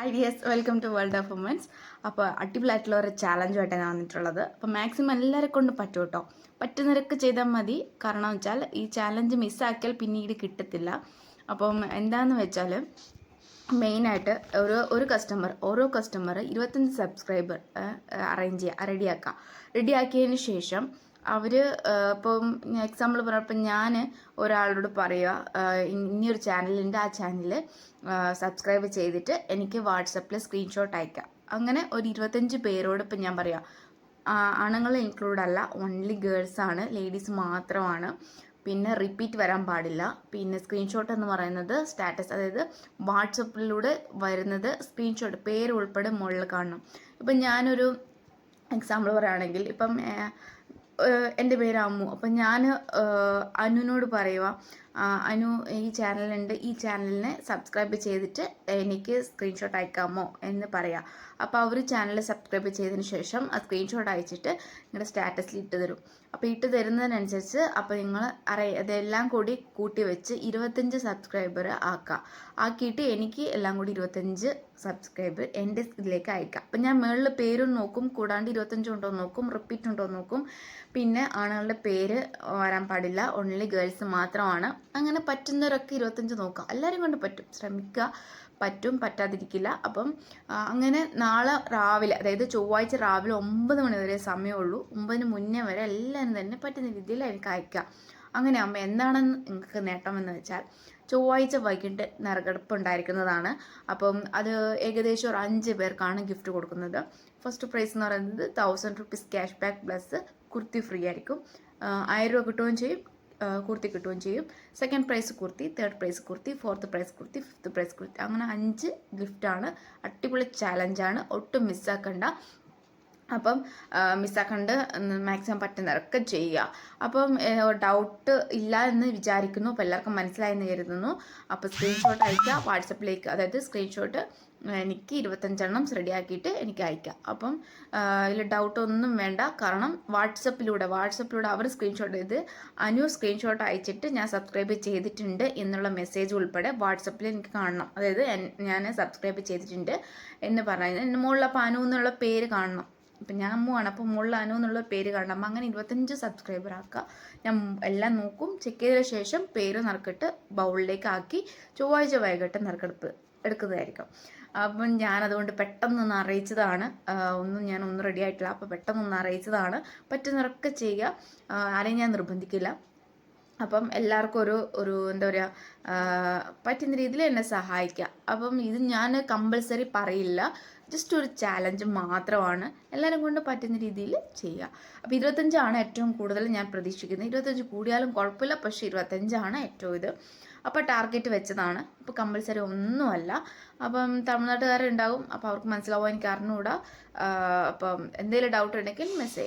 Hi dears, welcome to world of womens. അപ്പോൾ അടിപൊളിയായിട്ടുള്ള ഒരു ചാലഞ്ചുമായിട്ടാണ് ഞാൻ വന്നിട്ടുള്ളത്. അപ്പോൾ മാക്സിമം എല്ലാവരെ കൊണ്ട് പറ്റും കേട്ടോ. പറ്റുന്നവരൊക്കെ ചെയ്താൽ മതി. കാരണം വെച്ചാൽ ഈ ചാലഞ്ച് മിസ്സാക്കിയാൽ പിന്നീട് കിട്ടത്തില്ല. അപ്പം എന്താണെന്ന് വെച്ചാൽ മെയിനായിട്ട് ഓരോ കസ്റ്റമർ 25 സബ്സ്ക്രൈബർ റെഡിയാക്കിയതിന് ശേഷം അവർ ഇപ്പം എക്സാമ്പിൾ പറഞ്ഞപ്പോൾ ഞാൻ ഒരാളോട് പറയുക ഇനിയൊരു ചാനലുണ്ട്, ആ ചാനൽ സബ്സ്ക്രൈബ് ചെയ്തിട്ട് എനിക്ക് വാട്സപ്പിൽ സ്ക്രീൻഷോട്ട് അയക്കാം. അങ്ങനെ ഒരു 25 പേരോട് ഇപ്പം ഞാൻ പറയാം. ആണുങ്ങൾ ഇൻക്ലൂഡ് അല്ല, ഓൺലി ഗേൾസാണ്, ലേഡീസ് മാത്രമാണ്. പിന്നെ റിപ്പീറ്റ് വരാൻ പാടില്ല. പിന്നെ സ്ക്രീൻഷോട്ട് എന്ന് പറയുന്നത് സ്റ്റാറ്റസ്, അതായത് വാട്സപ്പിലൂടെ വരുന്നത് സ്ക്രീൻഷോട്ട് പേര് ഉൾപ്പെടെ മുകളിൽ കാണണം. ഇപ്പം ഞാനൊരു എക്സാമ്പിൾ പറയുകയാണെങ്കിൽ, ഇപ്പം എൻ്റെ പേര് അമ്മു. അപ്പം ഞാൻ അനുവിനോട് പറയുക, അനു ഈ ചാനലുണ്ട്, ഈ ചാനലിനെ സബ്സ്ക്രൈബ് ചെയ്തിട്ട് എനിക്ക് സ്ക്രീൻഷോട്ട് അയക്കാമോ എന്ന് പറയാം. അപ്പോൾ അവർ ചാനൽ സബ്സ്ക്രൈബ് ചെയ്തതിന് ശേഷം ആ സ്ക്രീൻഷോട്ട് അയച്ചിട്ട് നിങ്ങളുടെ സ്റ്റാറ്റസിൽ ഇട്ട് തരും. അപ്പോൾ ഇട്ട് തരുന്നതിനനുസരിച്ച് അപ്പോൾ നിങ്ങൾ അതെല്ലാം കൂടി കൂട്ടി വെച്ച് 25 സബ്സ്ക്രൈബർ ആക്കിയിട്ട് എനിക്ക് എല്ലാം കൂടി 25 സബ്സ്ക്രൈബർ എൻ്റെ ഇതിലേക്ക് അയക്കാം. അപ്പം ഞാൻ മുകളിൽ പേരും നോക്കും, കൂടാണ്ട് 25 ഉണ്ടോ നോക്കും, റിപ്പീറ്റ് ഉണ്ടോ നോക്കും. പിന്നെ ആണുങ്ങളുടെ പേര് വരാൻ പാടില്ല, ഓൺലി ഗേൾസ് മാത്രമാണ്. അങ്ങനെ പറ്റുന്നവരൊക്കെ 25 നോക്കാം. എല്ലാവരും കൊണ്ട് പറ്റും, ശ്രമിക്കുക. പറ്റും, പറ്റാതിരിക്കില്ല. അപ്പം അങ്ങനെ നാളെ രാവിലെ, അതായത് ചൊവ്വാഴ്ച രാവിലെ 9 മണി വരെ സമയമുള്ളൂ. 9-ന് മുന്നേ വരെ എല്ലാവരും തന്നെ പറ്റുന്ന രീതിയിൽ എനിക്ക് അയക്കാം. അങ്ങനെ ആകുമ്പോൾ എന്താണെന്ന് നിങ്ങൾക്ക് നേട്ടമെന്ന് വെച്ചാൽ, ചൊവ്വാഴ്ച വൈകിട്ട് നറുക്കെടുപ്പ് ഉണ്ടായിരിക്കുന്നതാണ്. അപ്പം അത് ഏകദേശം ഒരു 5 പേർക്കാണ് ഗിഫ്റ്റ് കൊടുക്കുന്നത്. ഫസ്റ്റ് പ്രൈസ് എന്ന് പറയുന്നത് 1000 rupees cash back plus kurti free ആയിരിക്കും. 1000 രൂപ കിട്ടുകയും ചെയ്യും, കുർത്തി കിട്ടുകയും ചെയ്യും. Second prize kurti, third prize kurti, fourth prize kurti, fifth prize kurti. അങ്ങനെ 5 ഗിഫ്റ്റാണ്. അടിപൊളി ചാലഞ്ചാണ്, ഒട്ടും മിസ്സാക്കണ്ട. അപ്പം മിസ്സാക്കണ്ട് മാക്സിമം പറ്റുന്നവരൊക്കെ ചെയ്യുക. അപ്പം ഡൗട്ട് ഇല്ല എന്ന് വിചാരിക്കുന്നു. അപ്പോൾ എല്ലാവർക്കും മനസ്സിലായെന്ന് കരുതുന്നു. അപ്പോൾ സ്ക്രീൻഷോട്ട് അയക്കുക വാട്സപ്പിലേക്ക്, അതായത് സ്ക്രീൻഷോട്ട് എനിക്ക് 25 എണ്ണം റെഡിയാക്കിയിട്ട് എനിക്ക് അയക്കാം. അപ്പം ഇതിൽ ഡൗട്ടൊന്നും വേണ്ട. കാരണം വാട്സപ്പിലൂടെ അവർ സ്ക്രീൻഷോട്ട് ചെയ്ത് അനു സ്ക്രീൻഷോട്ട് അയച്ചിട്ട് ഞാൻ സബ്സ്ക്രൈബ് ചെയ്തിട്ടുണ്ട് എന്നുള്ള മെസ്സേജ് ഉൾപ്പെടെ വാട്സപ്പിൽ എനിക്ക് കാണണം. അതായത് ഞാൻ സബ്സ്ക്രൈബ് ചെയ്തിട്ടുണ്ട് എന്ന് പറഞ്ഞാൽ എൻ്റെ മുകളിൽ അപ്പോൾ അനു എന്നുള്ള പേര് കാണണം. ഇപ്പം ഞാൻ അമ്മുവാണ്, അപ്പോൾ മുകളിൽ അനു എന്നുള്ള പേര് കാണണം. അപ്പം അങ്ങനെ 25 സബ്സ്ക്രൈബർ ആക്കുക. ഞാൻ എല്ലാം നോക്കും, ചെക്ക് ചെയ്തതിന് ശേഷം പേര് നറുക്കിട്ട് ബൗളിലേക്ക് ആക്കി ചൊവ്വാഴ്ച വൈകിട്ട് നറുക്കെടുപ്പ് എടുക്കുന്നതായിരിക്കും. അപ്പം ഞാനതുകൊണ്ട് പെട്ടെന്നൊന്ന് അറിയിച്ചതാണ്. ഒന്നും റെഡി ആയിട്ടില്ല, അപ്പോൾ പെട്ടെന്നൊന്ന് അറിയിച്ചതാണ്. പറ്റുന്നവരൊക്കെ ചെയ്യുക, ആരെയും ഞാൻ നിർബന്ധിക്കില്ല. അപ്പം എല്ലാവർക്കും ഒരു എന്താ പറയുക, പറ്റുന്ന രീതിയിൽ എന്നെ സഹായിക്കുക. അപ്പം ഇത് ഞാൻ കമ്പൽസറി പറയില്ല, ജസ്റ്റ് ഒരു ചാലഞ്ച് മാത്രമാണ്. എല്ലാവരും കൊണ്ട് പറ്റുന്ന രീതിയിൽ ചെയ്യുക. അപ്പോൾ 25 ഏറ്റവും കൂടുതൽ ഞാൻ പ്രതീക്ഷിക്കുന്നത്. 25 കൂടിയാലും കുഴപ്പമില്ല, പക്ഷേ 25 ഏറ്റവും ഇത്. അപ്പോൾ ടാർഗറ്റ് വെച്ചതാണ്. അപ്പോൾ കമ്പൽസറി ഒന്നുമല്ല. അപ്പം തമിഴ്നാട്ടുകാരുണ്ടാവും, അപ്പോൾ അവർക്ക് മനസ്സിലാവും, എനിക്ക് അറിഞ്ഞുകൂടാ. അപ്പം എന്തെങ്കിലും ഡൗട്ട് ഉണ്ടെങ്കിൽ മെസ്സേജ്